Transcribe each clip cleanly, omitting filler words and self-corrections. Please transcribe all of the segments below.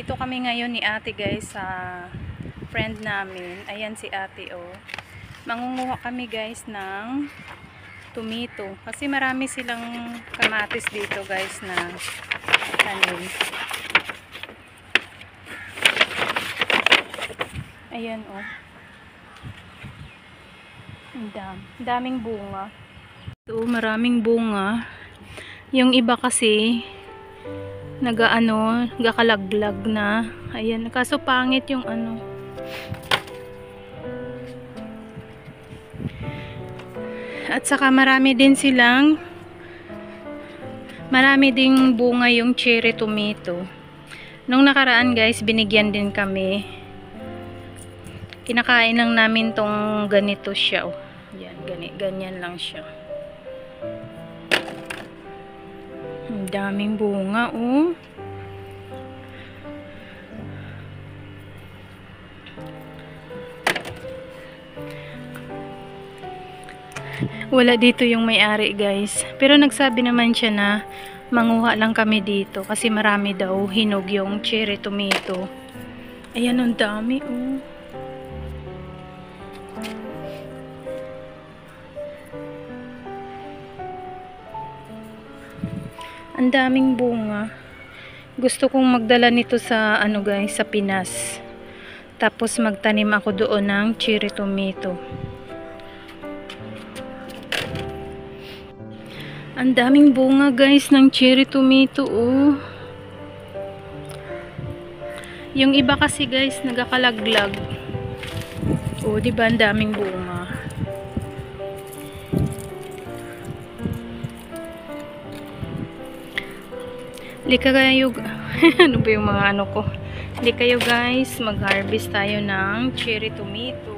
Nandito kami ngayon ni ate guys sa friend namin. Ayan si ate oh. Mangunguha kami guys ng tomato. Kasi marami silang kamatis dito guys na tanim. Ayan oh. Ang daming bunga. So maraming bunga. Yung iba kasi nagakalaglag na. Ayan, kaso pangit yung ano. At saka marami ding bunga yung cherry tomato. Nung nakaraan guys, binigyan din kami. Kinakain lang namin tong ganito siya. Oh. Yan, ganyan lang siya. Ang daming bunga oh. Wala dito yung may-ari guys. Pero nagsabi naman siya na manguha lang kami dito kasi marami daw hinog yung cherry tomato. Ayan, ang dami oh. Ang daming bunga. Gusto kong magdala nito sa ano guys, sa Pinas. Tapos magtanim ako doon ng cherry tomato. Ang daming bunga guys ng cherry tomato oh. Yung iba kasi guys nagakalaglag. Oh, di ba ang daming bunga? Lika kayo ano ba yung mga ano ko? Lika kayo guys, mag-harvest tayo ng cherry tomato.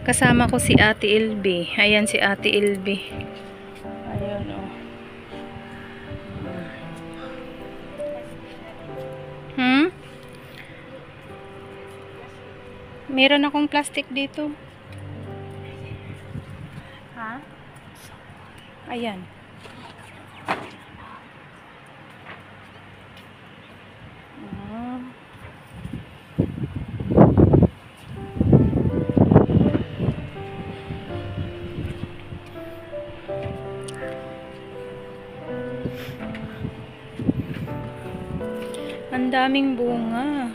Kasama ko si Ate Ilbe. Ayan si Ate Ilbe. Ayan oh. Meron akong plastic dito. Ha? Ayan. Ang daming bunga.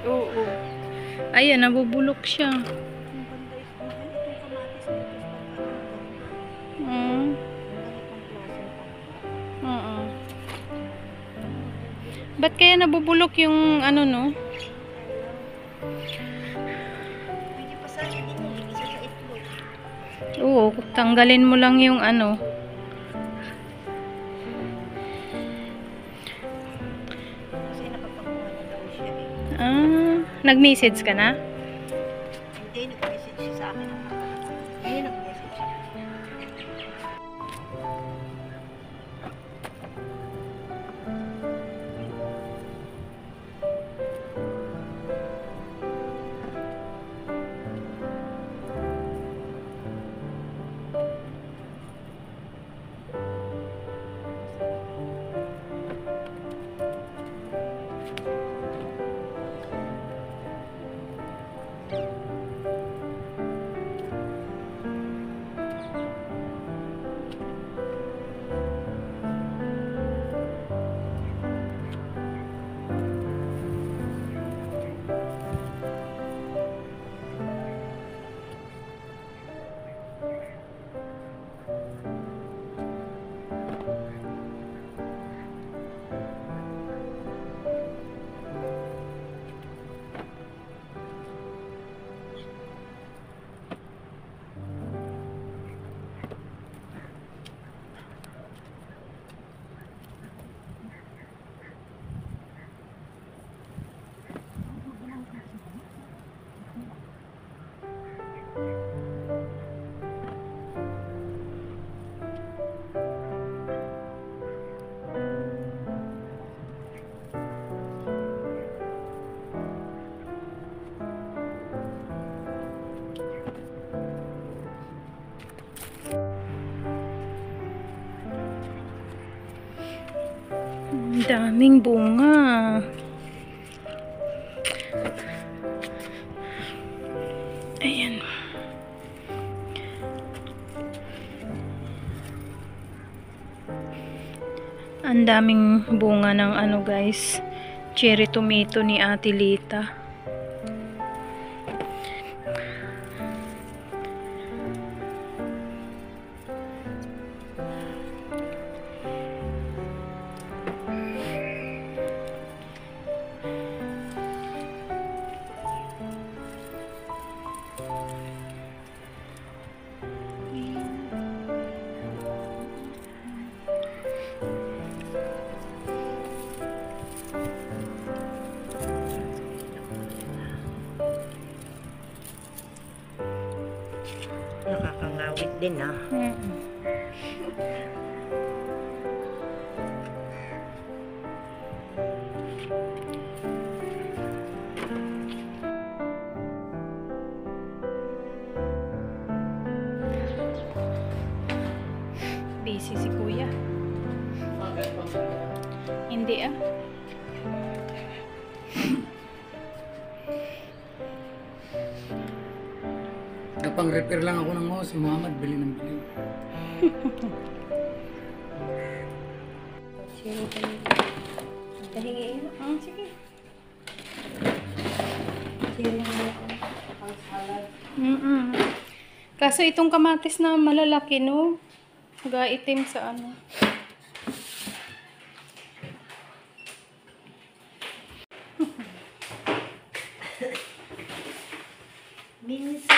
Oo. Ayan, nabubulok siya. Ba't kaya nabubulok yung ano no? Oo, tanggalin mo lang yung ano. Nag-message ka na? Hindi, nag-message siya sa akin. Hindi, nag-message siya. Daming bunga. Ayan. Ang daming bunga ng ano guys, cherry tomato ni Ate Lita. Nakakangawit din ah. Busy si Kuya. Hindi ah. Napang-repair lang ako ng mouse, si Muhammad bili ng bili. Kahingi yun. Sige. Siri mo ang salad. Kaso itong kamatis na malalaki, no? Gaitim sa ano. Minsan